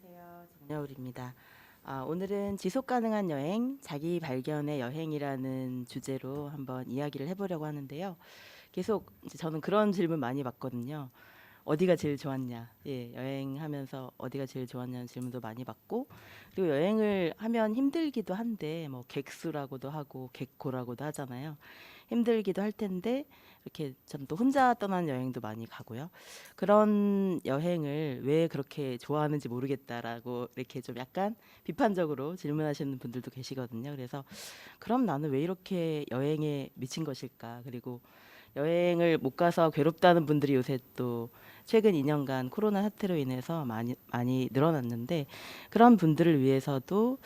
안녕하세요. 정여울입니다. 오늘은 지속 가능한 여행, 자기 발견의 여행이라는 주제로 한번 이야기를 해보려고 하는데요. 계속 이제 저는 그런 질문 많이 받거든요. 어디가 제일 좋았냐? 예, 여행하면서 어디가 제일 좋았냐는 질문도 많이 받고, 그리고 여행을 하면 힘들기도 한데, 뭐 객수라고도 하고 객고라고도 하잖아요. 힘들기도 할 텐데 이렇게 좀 또 혼자 떠나는 여행도 많이 가고요. 그런 여행을 왜 그렇게 좋아하는지 모르겠다라고 이렇게 좀 약간 비판적으로 질문하시는 분들도 계시거든요. 그래서 그럼 나는 왜 이렇게 여행에 미친 것일까? 그리고 여행을 못 가서 괴롭다는 분들이 요새 또 최근 2년간 코로나 사태로 인해서 많이 늘어났는데, 그런 분들을 위해서도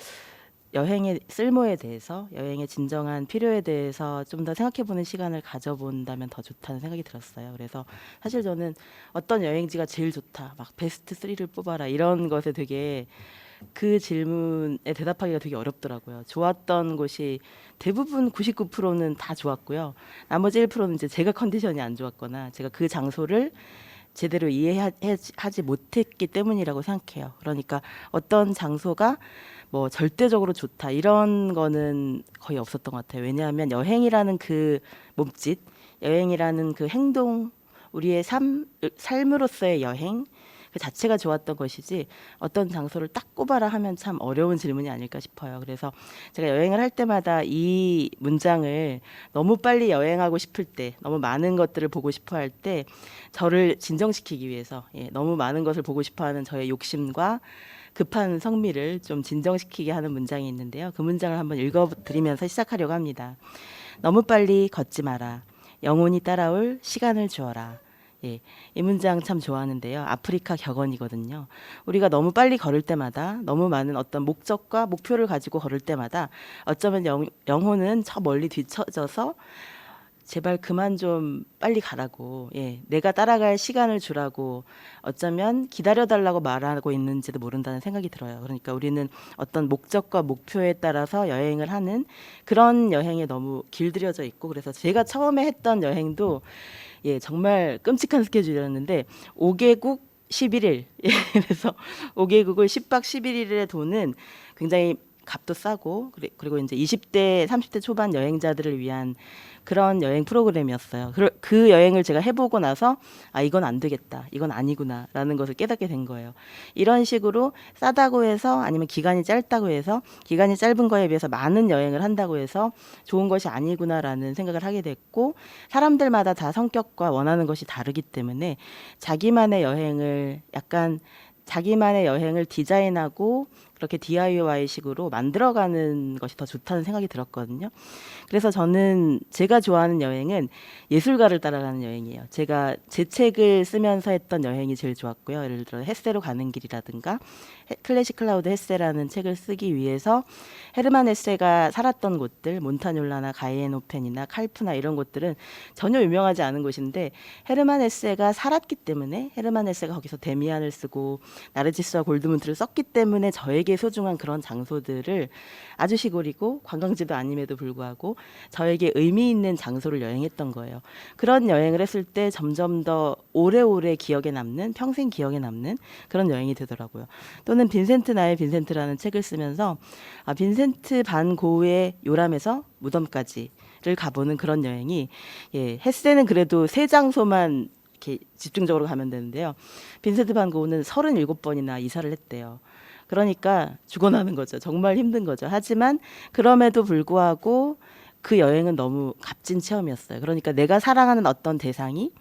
여행의 쓸모에 대해서, 여행의 진정한 필요에 대해서 좀 더 생각해보는 시간을 가져본다면 더 좋다는 생각이 들었어요. 그래서 사실 저는 어떤 여행지가 제일 좋다, 막 베스트 3를 뽑아라 이런 것에 되게, 그 질문에 대답하기가 되게 어렵더라고요. 좋았던 곳이 대부분 99%는 다 좋았고요. 나머지 1%는 이제 제가 컨디션이 안 좋았거나 제가 그 장소를 제대로 이해하지 못했기 때문이라고 생각해요. 그러니까 어떤 장소가 뭐 절대적으로 좋다 이런 거는 거의 없었던 것 같아요. 왜냐하면 여행이라는 그 몸짓, 여행이라는 그 행동, 우리의 삶으로서의 여행 그 자체가 좋았던 것이지, 어떤 장소를 딱 꼽아라 하면 참 어려운 질문이 아닐까 싶어요. 그래서 제가 여행을 할 때마다 이 문장을, 너무 빨리 여행하고 싶을 때, 너무 많은 것들을 보고 싶어 할 때 저를 진정시키기 위해서, 너무 많은 것을 보고 싶어 하는 저의 욕심과 급한 성미를 좀 진정시키게 하는 문장이 있는데요. 그 문장을 한번 읽어드리면서 시작하려고 합니다. 너무 빨리 걷지 마라. 영혼이 따라올 시간을 주어라. 예, 이 문장 참 좋아하는데요. 아프리카 격언이거든요. 우리가 너무 빨리 걸을 때마다, 너무 많은 어떤 목적과 목표를 가지고 걸을 때마다 어쩌면 영혼은 저 멀리 뒤처져서 제발 그만 좀 빨리 가라고, 내가 따라갈 시간을 주라고, 어쩌면 기다려달라고 말하고 있는지도 모른다는 생각이 들어요. 그러니까 우리는 어떤 목적과 목표에 따라서 여행을 하는 그런 여행에 너무 길들여져 있고, 그래서 제가 처음에 했던 여행도 정말 끔찍한 스케줄이었는데 5개국 11일. 그래서 5개국을 10박 11일의 돈은 굉장히 값도 싸고, 그리고 이제 20대, 30대 초반 여행자들을 위한 그런 여행 프로그램이었어요. 그 여행을 제가 해보고 나서 이건 안 되겠다, 이건 아니구나라는 것을 깨닫게 된 거예요. 이런 식으로 싸다고 해서, 아니면 기간이 짧다고 해서, 기간이 짧은 거에 비해서 많은 여행을 한다고 해서 좋은 것이 아니구나라는 생각을 하게 됐고, 사람들마다 다 성격과 원하는 것이 다르기 때문에 자기만의 여행을 디자인하고 그렇게 DIY식으로 만들어가는 것이 더 좋다는 생각이 들었거든요. 그래서 저는 제가 좋아하는 여행은 예술가를 따라가는 여행이에요. 제가 제 책을 쓰면서 했던 여행이 제일 좋았고요. 예를 들어 헤세로 가는 길이라든가, 클래식 클라우드 헤세라는 책을 쓰기 위해서 헤르만 헤세가 살았던 곳들, 몬타뇰라나 가이엔호펜이나 칼프나 이런 곳들은 전혀 유명하지 않은 곳인데, 헤르만 헤세가 살았기 때문에, 헤르만 헤세가 거기서 데미안을 쓰고 나르치스와 골드문트를 썼기 때문에 저에게 소중한 그런 장소들을, 아주 시골이고 관광지도 아님에도 불구하고 저에게 의미 있는 장소를 여행했던 거예요. 그런 여행을 했을 때 점점 더 오래오래 기억에 남는, 평생 기억에 남는 그런 여행이 되더라고요. 또는 빈센트 나의 빈센트라는 책을 쓰면서 빈센트 반 고흐의 요람에서 무덤까지를 가보는 그런 여행이, 헤세는 그래도 세 장소만 이렇게 집중적으로 가면 되는데요. 빈센트 반 고흐는 37번이나 이사를 했대요. 그러니까 죽어나는 거죠. 정말 힘든 거죠. 하지만 그럼에도 불구하고 그 여행은 너무 값진 체험이었어요. 그러니까 내가 사랑하는 어떤 대상이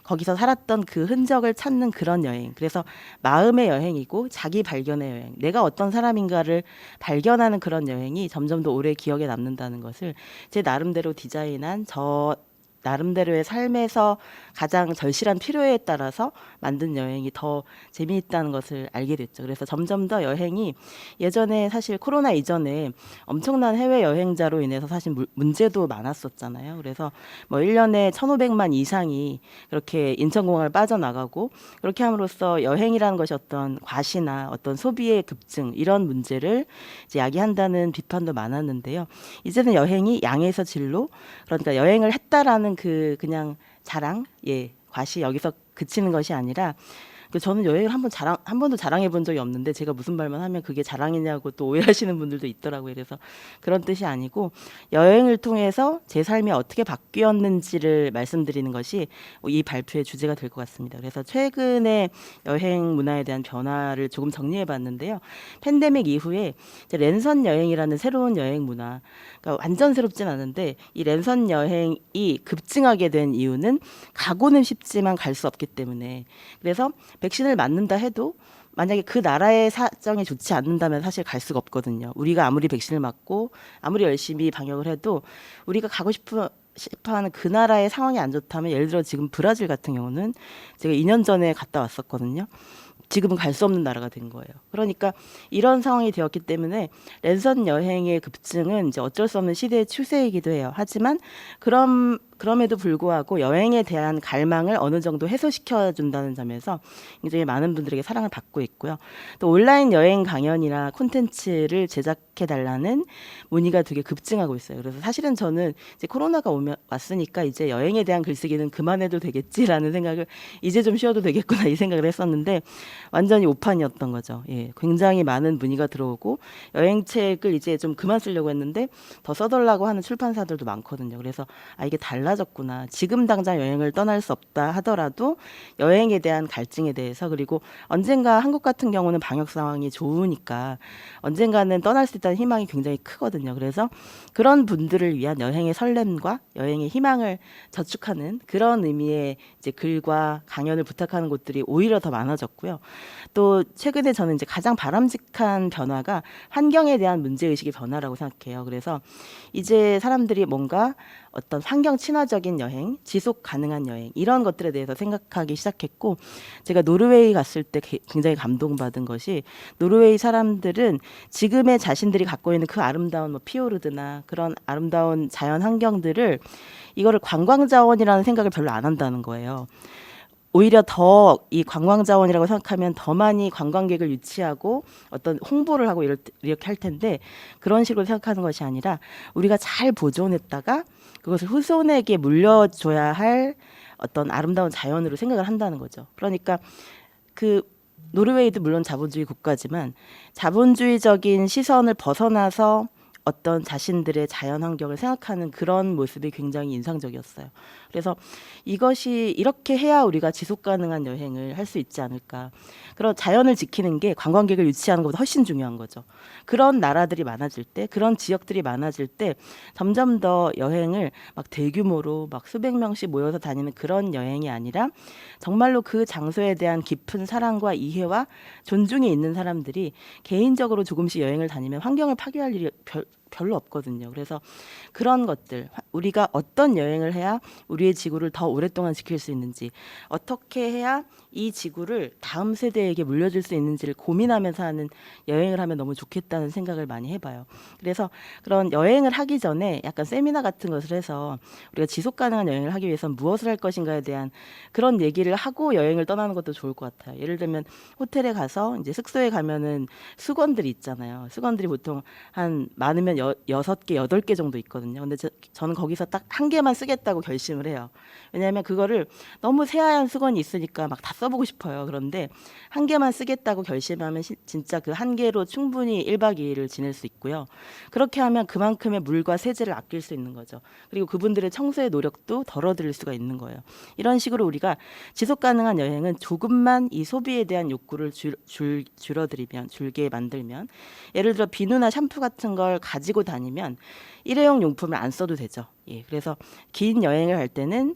거기서 살았던 그 흔적을 찾는 그런 여행. 그래서 마음의 여행이고 자기 발견의 여행. 내가 어떤 사람인가를 발견하는 그런 여행이 점점 더 오래 기억에 남는다는 것을 제 나름대로 디자인한, 저 나름대로의 삶에서 가장 절실한 필요에 따라서 만든 여행이 더 재미있다는 것을 알게 됐죠. 그래서 점점 더 여행이, 예전에 사실 코로나 이전에 엄청난 해외 여행자로 인해서 사실 문제도 많았었잖아요. 그래서 뭐 1년에 1,500만 이상이 그렇게 인천공항을 빠져나가고, 그렇게 함으로써 여행이라는 것이 어떤 과시나 어떤 소비의 급증, 이런 문제를 이제 야기한다는 비판도 많았는데요. 이제는 여행이 양에서 질로, 그러니까 여행을 했다라는 그냥 자랑, 과시, 여기서 그치는 것이 아니라 저는 여행을 한 번도 자랑해 본 적이 없는데 제가 무슨 말만 하면 그게 자랑이냐고 또 오해하시는 분들도 있더라고요. 그래서 그런 뜻이 아니고 여행을 통해서 제 삶이 어떻게 바뀌었는지를 말씀드리는 것이 이 발표의 주제가 될 것 같습니다. 그래서 최근에 여행 문화에 대한 변화를 조금 정리해 봤는데요. 팬데믹 이후에 이제 랜선 여행이라는 새로운 여행 문화, 그러니까 완전 새롭진 않은데 이 랜선 여행이 급증하게 된 이유는 가고는 싶지만 갈 수 없기 때문에. 그래서 백신을 맞는다 해도 만약에 그 나라의 사정이 좋지 않는다면 사실 갈 수가 없거든요. 우리가 아무리 백신을 맞고 아무리 열심히 방역을 해도 우리가 가고 싶어하는 그 나라의 상황이 안 좋다면, 예를 들어 지금 브라질 같은 경우는 제가 2년 전에 갔다 왔었거든요. 지금은 갈 수 없는 나라가 된 거예요. 그러니까 이런 상황이 되었기 때문에 랜선 여행의 급증은 이제 어쩔 수 없는 시대의 추세이기도 해요. 하지만 그럼에도 불구하고 여행에 대한 갈망을 어느 정도 해소시켜 준다는 점에서 굉장히 많은 분들에게 사랑을 받고 있고요. 또 온라인 여행 강연이나 콘텐츠를 제작해 달라는 문의가 되게 급증하고 있어요. 그래서 사실은 저는 이제 코로나가 왔으니까 이제 여행에 대한 글쓰기는 그만해도 되겠지라는 생각을, 이제 좀 쉬어도 되겠구나 이 생각을 했었는데 완전히 오판이었던 거죠. 예, 굉장히 많은 문의가 들어오고 여행책을 이제 좀 그만 쓰려고 했는데 더 써달라고 하는 출판사들도 많거든요. 그래서 이게 달라졌구나. 지금 당장 여행을 떠날 수 없다 하더라도 여행에 대한 갈증에 대해서, 그리고 언젠가 한국 같은 경우는 방역 상황이 좋으니까 언젠가는 떠날 수 있다는 희망이 굉장히 크거든요. 그래서 그런 분들을 위한 여행의 설렘과 여행의 희망을 저축하는 그런 의미의 이제 글과 강연을 부탁하는 곳들이 오히려 더 많아졌고요. 또 최근에 저는 이제 가장 바람직한 변화가 환경에 대한 문제의식의 변화라고 생각해요. 그래서 이제 사람들이 뭔가 어떤 환경 친화적인 여행, 지속 가능한 여행, 이런 것들에 대해서 생각하기 시작했고, 제가 노르웨이 갔을 때 굉장히 감동받은 것이, 노르웨이 사람들은 지금의 자신들이 갖고 있는 그 아름다운 피오르드나 그런 아름다운 자연 환경들을, 이거를 관광 자원이라는 생각을 별로 안 한다는 거예요. 오히려 더 이 관광 자원이라고 생각하면 더 많이 관광객을 유치하고 어떤 홍보를 하고 이렇게 할 텐데, 그런 식으로 생각하는 것이 아니라 우리가 잘 보존했다가 그것을 후손에게 물려줘야 할 어떤 아름다운 자연으로 생각을 한다는 거죠. 그러니까 그 노르웨이도 물론 자본주의 국가지만 자본주의적인 시선을 벗어나서 어떤 자신들의 자연 환경을 생각하는 그런 모습이 굉장히 인상적이었어요. 그래서 이것이 이렇게 해야 우리가 지속 가능한 여행을 할 수 있지 않을까. 그런 자연을 지키는 게 관광객을 유치하는 것보다 훨씬 중요한 거죠. 그런 나라들이 많아질 때, 그런 지역들이 많아질 때 점점 더 여행을 막 대규모로 막 수백 명씩 모여서 다니는 그런 여행이 아니라 정말로 그 장소에 대한 깊은 사랑과 이해와 존중이 있는 사람들이 개인적으로 조금씩 여행을 다니면 환경을 파괴할 일이 별로 없거든요. 그래서 그런 것들, 우리가 어떤 여행을 해야 우리의 지구를 더 오랫동안 지킬 수 있는지, 어떻게 해야 이 지구를 다음 세대에게 물려줄 수 있는지를 고민하면서 하는 여행을 하면 너무 좋겠다는 생각을 많이 해봐요. 그래서 그런 여행을 하기 전에 약간 세미나 같은 것을 해서 우리가 지속 가능한 여행을 하기 위해서 무엇을 할 것인가에 대한 그런 얘기를 하고 여행을 떠나는 것도 좋을 것 같아요. 예를 들면 호텔에 가서 이제 숙소에 가면은 수건들이 있잖아요. 수건들이 보통 한 많으면 6개, 8개 정도 있거든요. 근데 저는 거기서 딱 한 개만 쓰겠다고 결심을 해요. 왜냐하면 그거를 너무 새하얀 수건이 있으니까 막 다 써보고 싶어요. 그런데 한 개만 쓰겠다고 결심하면 진짜 그 한 개로 충분히 1박 2일을 지낼 수 있고요. 그렇게 하면 그만큼의 물과 세제를 아낄 수 있는 거죠. 그리고 그분들의 청소의 노력도 덜어드릴 수가 있는 거예요. 이런 식으로 우리가 지속 가능한 여행은 조금만 이 소비에 대한 욕구를 줄게 만들면, 예를 들어 비누나 샴푸 같은 걸 가지고 다니면 일회용 용품을 안 써도 되죠. 예, 그래서 긴 여행을 할 때는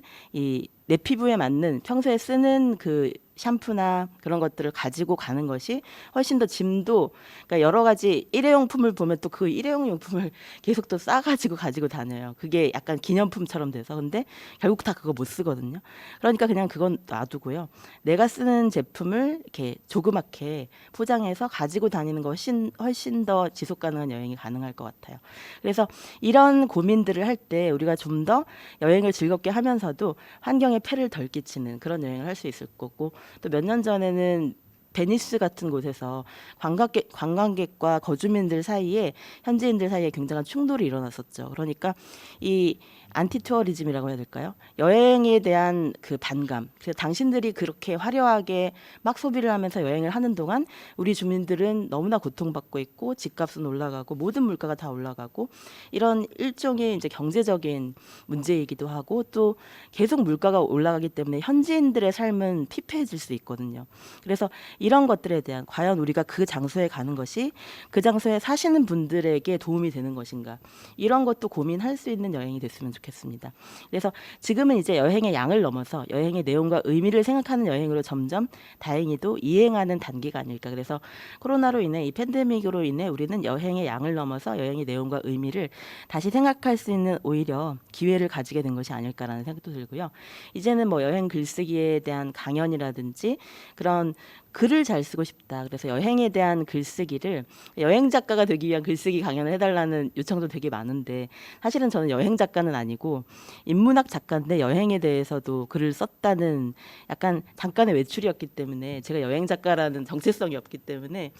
내 피부에 맞는 평소에 쓰는 그 샴푸나 그런 것들을 가지고 가는 것이 훨씬 더 짐도, 그러니까 여러 가지 일회용품을 보면 또 그 일회용 용품을 계속 또 싸가지고 가지고 다녀요. 그게 약간 기념품처럼 돼서. 근데 결국 다 그거 못 쓰거든요. 그러니까 그냥 그건 놔두고요. 내가 쓰는 제품을 이렇게 조그맣게 포장해서 가지고 다니는 거 훨씬 더 지속 가능한 여행이 가능할 것 같아요. 그래서 이런 고민들을 할 때 우리가 좀 더 여행을 즐겁게 하면서도 환경에 폐를 덜 끼치는 그런 여행을 할 수 있을 거고, 또 몇 년 전에는 베니스 같은 곳에서 관광객과 거주민들 사이에, 현지인들 사이에 굉장한 충돌이 일어났었죠. 그러니까 이 안티 투어리즘이라고 해야 될까요? 여행에 대한 그 반감. 그래서 당신들이 그렇게 화려하게 막 소비를 하면서 여행을 하는 동안 우리 주민들은 너무나 고통받고 있고 집값은 올라가고 모든 물가가 다 올라가고 이런 일종의 이제 경제적인 문제이기도 하고 또 계속 물가가 올라가기 때문에 현지인들의 삶은 피폐해질 수 있거든요. 그래서 이런 것들에 대한 과연 우리가 그 장소에 가는 것이 그 장소에 사시는 분들에게 도움이 되는 것인가 이런 것도 고민할 수 있는 여행이 됐으면 좋겠습니다. 그래서 지금은 이제 여행의 양을 넘어서 여행의 내용과 의미를 생각하는 여행으로 점점 다행히도 이행하는 단계가 아닐까. 그래서 코로나로 인해 이 팬데믹으로 인해 우리는 여행의 양을 넘어서 여행의 내용과 의미를 다시 생각할 수 있는 오히려 기회를 가지게 된 것이 아닐까라는 생각도 들고요. 이제는 뭐 여행 글쓰기에 대한 강연이라든지 그런 글을 잘 쓰고 싶다. 그래서 여행에 대한 글쓰기를 여행 작가가 되기 위한 글쓰기 강연을 해달라는 요청도 되게 많은데 사실은 저는 여행 작가는 아니고 인문학 작가인데 여행에 대해서도 글을 썼다는 약간 잠깐의 외출이었기 때문에 제가 여행 작가라는 정체성이 없기 때문에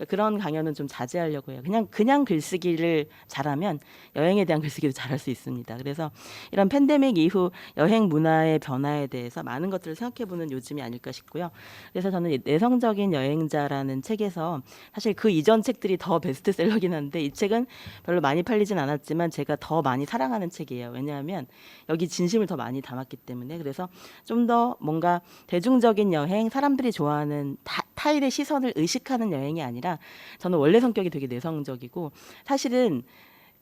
그런 강연은 좀 자제하려고 해요. 그냥 글쓰기를 잘하면 여행에 대한 글쓰기도 잘할 수 있습니다. 그래서 이런 팬데믹 이후 여행 문화의 변화에 대해서 많은 것들을 생각해보는 요즘이 아닐까 싶고요. 그래서 저는 내성적인 여행자라는 책에서 사실 그 이전 책들이 더 베스트셀러긴 한데 이 책은 별로 많이 팔리진 않았지만 제가 더 많이 사랑하는 책이에요. 왜냐하면 여기 진심을 더 많이 담았기 때문에. 그래서 좀 더 뭔가 대중적인 여행, 사람들이 좋아하는 타일의 시선을 의식하는 여행이 아니라 저는 원래 성격이 되게 내성적이고 사실은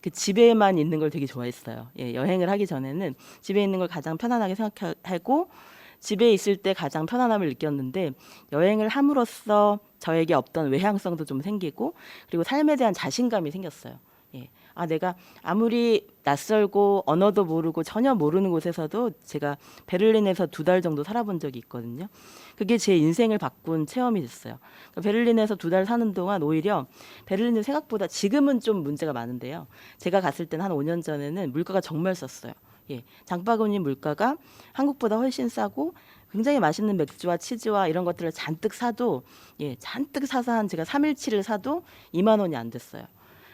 그 집에만 있는 걸 되게 좋아했어요. 예, 여행을 하기 전에는 집에 있는 걸 가장 편안하게 생각하고 집에 있을 때 가장 편안함을 느꼈는데 여행을 함으로써 저에게 없던 외향성도 좀 생기고 그리고 삶에 대한 자신감이 생겼어요. 예. 아, 내가 아무리 낯설고 언어도 모르고 전혀 모르는 곳에서도 제가 베를린에서 2달 정도 살아본 적이 있거든요. 그게 제 인생을 바꾼 체험이 됐어요. 그러니까 베를린에서 2달 사는 동안 오히려 베를린은 생각보다 지금은 좀 문제가 많은데요. 제가 갔을 때는 한 5년 전에는 물가가 정말 쌌어요. 예, 장바구니 물가가 한국보다 훨씬 싸고 굉장히 맛있는 맥주와 치즈와 이런 것들을 잔뜩 사도 잔뜩 사서 한 제가 3일치를 사도 2만 원이 안 됐어요.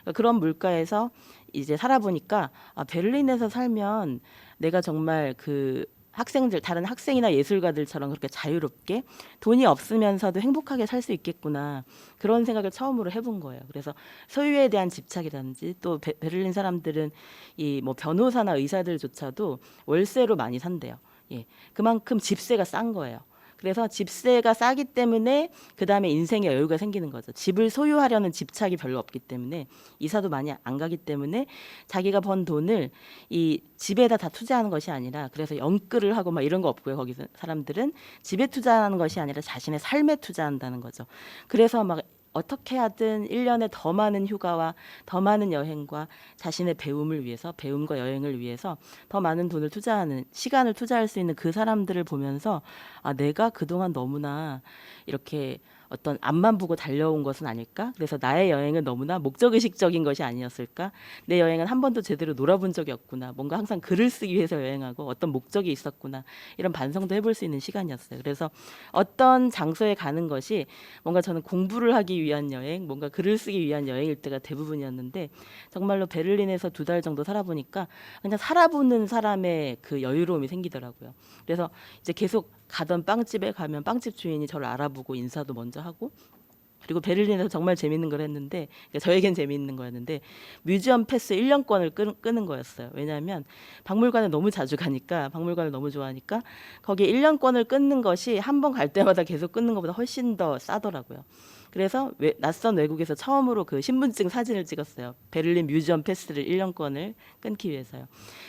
그러니까 그런 물가에서 이제 살아보니까 베를린에서 살면 내가 정말 그 학생들 다른 학생이나 예술가들처럼 그렇게 자유롭게 돈이 없으면서도 행복하게 살 수 있겠구나 그런 생각을 처음으로 해본 거예요. 그래서 소유에 대한 집착이라든지 또 베를린 사람들은 이 뭐 변호사나 의사들조차도 월세로 많이 산대요. 예, 그만큼 집세가 싼 거예요. 그래서 집세가 싸기 때문에 그 다음에 인생에 여유가 생기는 거죠. 집을 소유하려는 집착이 별로 없기 때문에 이사도 많이 안 가기 때문에 자기가 번 돈을 이 집에다 다 투자하는 것이 아니라 그래서 연끌을 하고 막 이런 거 없고요. 거기서 사람들은 집에 투자하는 것이 아니라 자신의 삶에 투자한다는 거죠. 그래서 막 어떻게 하든 1년에 더 많은 휴가와 더 많은 여행과 자신의 배움을 위해서 배움과 여행을 위해서 더 많은 돈을 투자하는 시간을 투자할 수 있는 그 사람들을 보면서 아, 내가 그동안 너무나 이렇게 어떤 앞만 보고 달려온 것은 아닐까? 그래서 나의 여행은 너무나 목적의식적인 것이 아니었을까? 내 여행은 한 번도 제대로 놀아본 적이 없구나. 뭔가 항상 글을 쓰기 위해서 여행하고 어떤 목적이 있었구나. 이런 반성도 해볼 수 있는 시간이었어요. 그래서 어떤 장소에 가는 것이 뭔가 저는 공부를 하기 위한 여행, 뭔가 글을 쓰기 위한 여행일 때가 대부분이었는데 정말로 베를린에서 2달 정도 살아보니까 그냥 살아보는 사람의 그 여유로움이 생기더라고요. 그래서 이제 계속 가던 빵집에 가면 빵집 주인이 저를 알아보고 인사도 먼저 하고 그리고 베를린에서 정말 재밌는 걸 했는데 그러니까 저에겐 재밌는 거였는데 뮤지엄 패스 1년권을 끄는 거였어요. 왜냐하면 박물관을 너무 자주 가니까 박물관을 너무 좋아하니까 거기에 1년권을 끊는 것이 한 번 갈 때마다 계속 끊는 것보다 훨씬 더 싸더라고요. 그래서 낯선 외국에서 처음으로 그 신분증 사진을 찍었어요. 베를린 뮤지엄 패스를 1년권을 끊기 위해서요.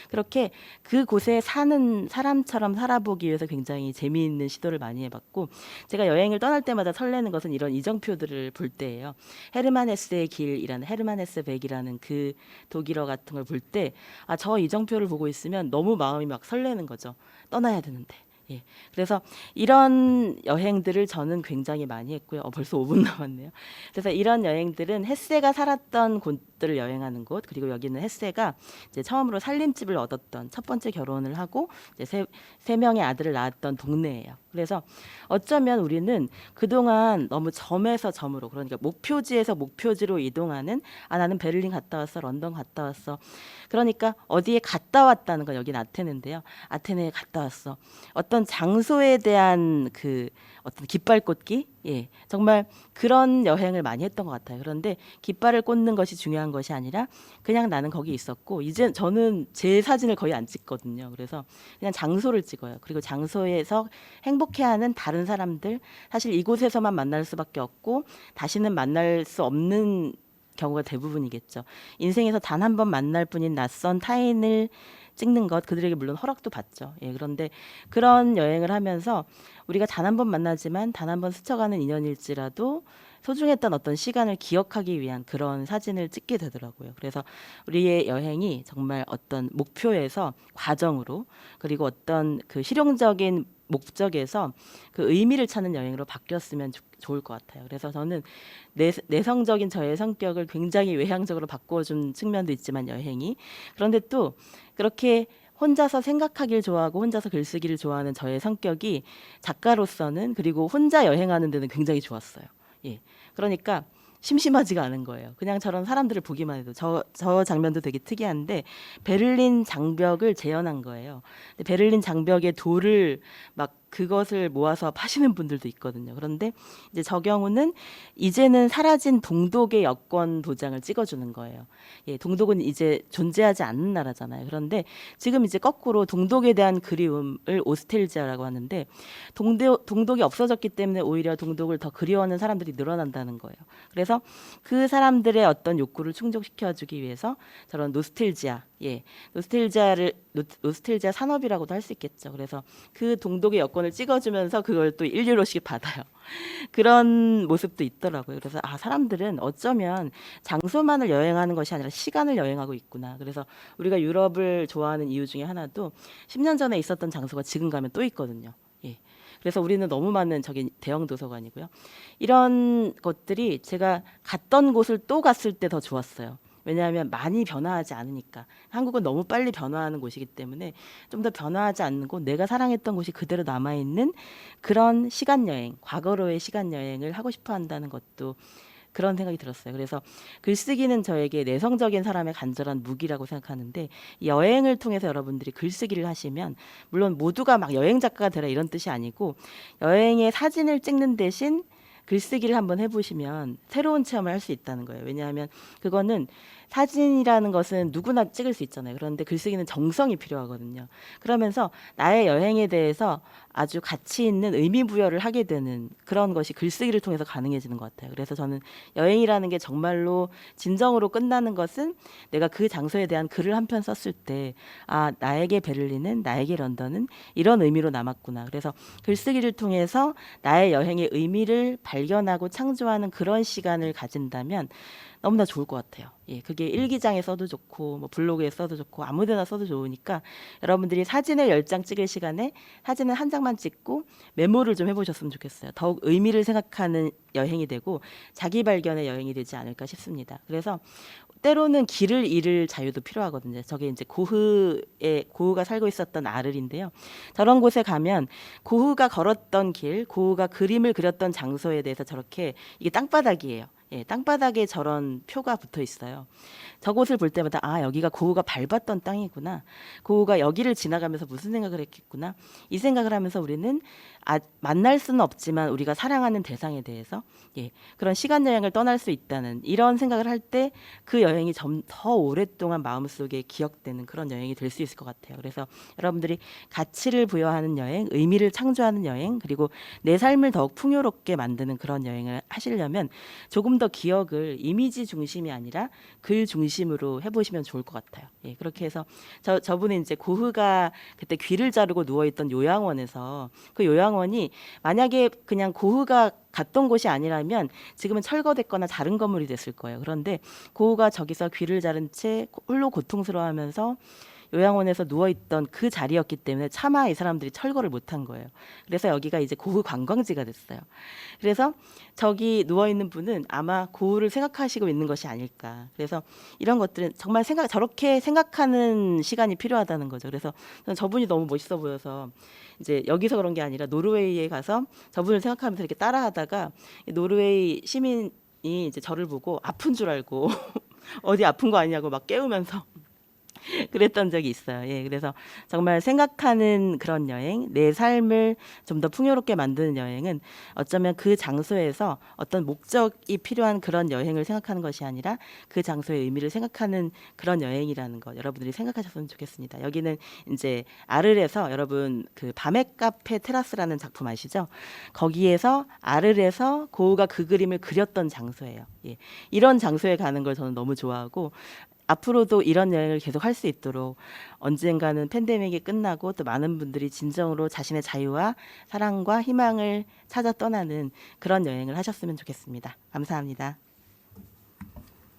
그렇게 그곳에 사는 사람처럼 살아보기 위해서 굉장히 재미있는 시도를 많이 해봤고 제가 여행을 떠날 때마다 설레는 것은 이런 이정표들을 볼 때예요. 헤르만 헤세의 길이라는 헤르만 헤세 백이라는 그 독일어 같은 걸 볼 때 저 이정표를 보고 있으면 너무 마음이 막 설레는 거죠. 떠나야 되는데. 예. 그래서 이런 여행들을 저는 굉장히 많이 했고요. 벌써 5분 남았네요. 그래서 이런 여행들은 헤세가 살았던 곳들을 여행하는 곳, 그리고 여기는 헤세가 이제 처음으로 살림집을 얻었던 첫 번째 결혼을 하고 이제 세 명의 아들을 낳았던 동네예요. 그래서 어쩌면 우리는 그동안 너무 점에서 점으로, 그러니까 목표지에서 목표지로 이동하는, 아 나는 베를린 갔다 왔어, 런던 갔다 왔어, 그러니까 어디에 갔다 왔다는 거, 여긴 아테네인데요, 아테네에 갔다 왔어, 어떤 장소에 대한 그 어떤 깃발 꽂기, 예, 정말 그런 여행을 많이 했던 것 같아요. 그런데 깃발을 꽂는 것이 중요한 것이 아니라 그냥 나는 거기 있었고, 이제 저는 제 사진을 거의 안 찍거든요. 그래서 그냥 장소를 찍어요. 그리고 장소에서 행복해하는 다른 사람들, 사실 이곳에서만 만날 수밖에 없고 다시는 만날 수 없는 경우가 대부분이겠죠. 인생에서 단 한 번 만날 뿐인 낯선 타인을 찍는 것, 그들에게 물론 허락도 받죠. 예, 그런데 그런 여행을 하면서 우리가 단 한 번 만나지만 단 한 번 스쳐가는 인연일지라도 소중했던 어떤 시간을 기억하기 위한 그런 사진을 찍게 되더라고요. 그래서 우리의 여행이 정말 어떤 목표에서 과정으로, 그리고 어떤 그 실용적인 목적에서 그 의미를 찾는 여행으로 바뀌었으면 좋을 것 같아요. 그래서 저는 내성적인 저의 성격을 굉장히 외향적으로 바꿔준 측면도 있지만 여행이, 그런데 또 그렇게 혼자서 생각하길 좋아하고 혼자서 글쓰기를 좋아하는 저의 성격이 작가로서는, 그리고 혼자 여행하는 데는 굉장히 좋았어요. 예. 그러니까 심심하지가 않은 거예요. 그냥 저런 사람들을 보기만 해도. 저 장면도 되게 특이한데 베를린 장벽을 재현한 거예요. 근데 베를린 장벽에 돌을 막 그것을 모아서 파시는 분들도 있거든요. 그런데 이제 저 경우는 이제는 사라진 동독의 여권 도장을 찍어주는 거예요. 예, 동독은 이제 존재하지 않는 나라잖아요. 그런데 지금 이제 거꾸로 동독에 대한 그리움을 오스텔지아라고 하는데, 동독이 없어졌기 때문에 오히려 동독을 더 그리워하는 사람들이 늘어난다는 거예요. 그래서 그 사람들의 어떤 욕구를 충족시켜주기 위해서 저런 노스텔지아, 예, 노스텔지아 산업이라고도 할 수 있겠죠. 그래서 그 동독의 여권을 찍어주면서 그걸 또 1유로씩 받아요. 그런 모습도 있더라고요. 그래서 아, 사람들은 어쩌면 장소만을 여행하는 것이 아니라 시간을 여행하고 있구나. 그래서 우리가 유럽을 좋아하는 이유 중에 하나도 10년 전에 있었던 장소가 지금 가면 또 있거든요. 예. 그래서 우리는 너무 많은 저기 대형 도서관이고요. 이런 것들이 제가 갔던 곳을 또 갔을 때 더 좋았어요. 왜냐하면 많이 변화하지 않으니까. 한국은 너무 빨리 변화하는 곳이기 때문에 좀 더 변화하지 않는 곳, 내가 사랑했던 곳이 그대로 남아있는 그런 시간 여행, 과거로의 시간 여행을 하고 싶어 한다는 것도 그런 생각이 들었어요. 그래서 글쓰기는 저에게 내성적인 사람의 간절한 무기라고 생각하는데, 여행을 통해서 여러분들이 글쓰기를 하시면, 물론 모두가 막 여행 작가가 되라 이런 뜻이 아니고, 여행의 사진을 찍는 대신 글쓰기를 한번 해보시면 새로운 체험을 할 수 있다는 거예요. 왜냐하면 그거는, 사진이라는 것은 누구나 찍을 수 있잖아요. 그런데 글쓰기는 정성이 필요하거든요. 그러면서 나의 여행에 대해서 아주 가치 있는 의미 부여를 하게 되는 그런 것이 글쓰기를 통해서 가능해지는 것 같아요. 그래서 저는 여행이라는 게 정말로 진정으로 끝나는 것은, 내가 그 장소에 대한 글을 한 편 썼을 때, 아, 나에게 베를린은, 나에게 런던은 이런 의미로 남았구나. 그래서 글쓰기를 통해서 나의 여행의 의미를 발견하고 창조하는 그런 시간을 가진다면 너무나 좋을 것 같아요. 예, 그게 일기장에 써도 좋고, 뭐 블로그에 써도 좋고, 아무데나 써도 좋으니까 여러분들이 사진을 10장 찍을 시간에 사진을 한 장만 찍고 메모를 좀 해보셨으면 좋겠어요. 더욱 의미를 생각하는 여행이 되고 자기 발견의 여행이 되지 않을까 싶습니다. 그래서 때로는 길을 잃을 자유도 필요하거든요. 저게 이제 고흐가 살고 있었던 아를인데요. 저런 곳에 가면 고흐가 걸었던 길, 고흐가 그림을 그렸던 장소에 대해서 저렇게, 이게 땅바닥이에요. 예, 땅바닥에 저런 표가 붙어 있어요. 저곳을 볼 때마다 아, 여기가 고흐가 밟았던 땅이구나. 고흐가 여기를 지나가면서 무슨 생각을 했겠구나. 이 생각을 하면서 우리는 만날 수는 없지만 우리가 사랑하는 대상에 대해서, 예, 그런 시간 여행을 떠날 수 있다는 이런 생각을 할 때 그 여행이 더 오랫동안 마음속에 기억되는 그런 여행이 될 수 있을 것 같아요. 그래서 여러분들이 가치를 부여하는 여행, 의미를 창조하는 여행, 그리고 내 삶을 더욱 풍요롭게 만드는 그런 여행을 하시려면 조금 더 기억을 이미지 중심이 아니라 글 중심으로 해보시면 좋을 것 같아요. 예, 그렇게 해서 저분은 이제 고흐가 그때 귀를 자르고 누워있던 요양원에서, 그 요양원이 만약에 그냥 고흐가 갔던 곳이 아니라면 지금은 철거됐거나 다른 건물이 됐을 거예요. 그런데 고흐가 저기서 귀를 자른 채 홀로 고통스러워하면서 요양원에서 누워 있던 그 자리였기 때문에 차마 이 사람들이 철거를 못한 거예요. 그래서 여기가 이제 고흐 관광지가 됐어요. 그래서 저기 누워 있는 분은 아마 고흐를 생각하시고 있는 것이 아닐까. 그래서 이런 것들은 정말 저렇게 생각하는 시간이 필요하다는 거죠. 그래서 저는 저분이 너무 멋있어 보여서 이제 여기서 그런 게 아니라 노르웨이에 가서 저분을 생각하면서 이렇게 따라하다가 노르웨이 시민이 이제 저를 보고 아픈 줄 알고 어디 아픈 거 아니냐고 막 깨우면서 그랬던 적이 있어요. 예, 그래서 정말 생각하는 그런 여행, 내 삶을 좀 더 풍요롭게 만드는 여행은 어쩌면 그 장소에서 어떤 목적이 필요한 그런 여행을 생각하는 것이 아니라 그 장소의 의미를 생각하는 그런 여행이라는 거 여러분들이 생각하셨으면 좋겠습니다. 여기는 이제 아르에서 여러분 그 밤의 카페 테라스라는 작품 아시죠? 거기에서 아르에서 고흐가 그 그림을 그렸던 장소예요. 예, 이런 장소에 가는 걸 저는 너무 좋아하고 앞으로도 이런 여행을 계속 할 수 있도록 언젠가는 팬데믹이 끝나고 또 많은 분들이 진정으로 자신의 자유와 사랑과 희망을 찾아 떠나는 그런 여행을 하셨으면 좋겠습니다. 감사합니다.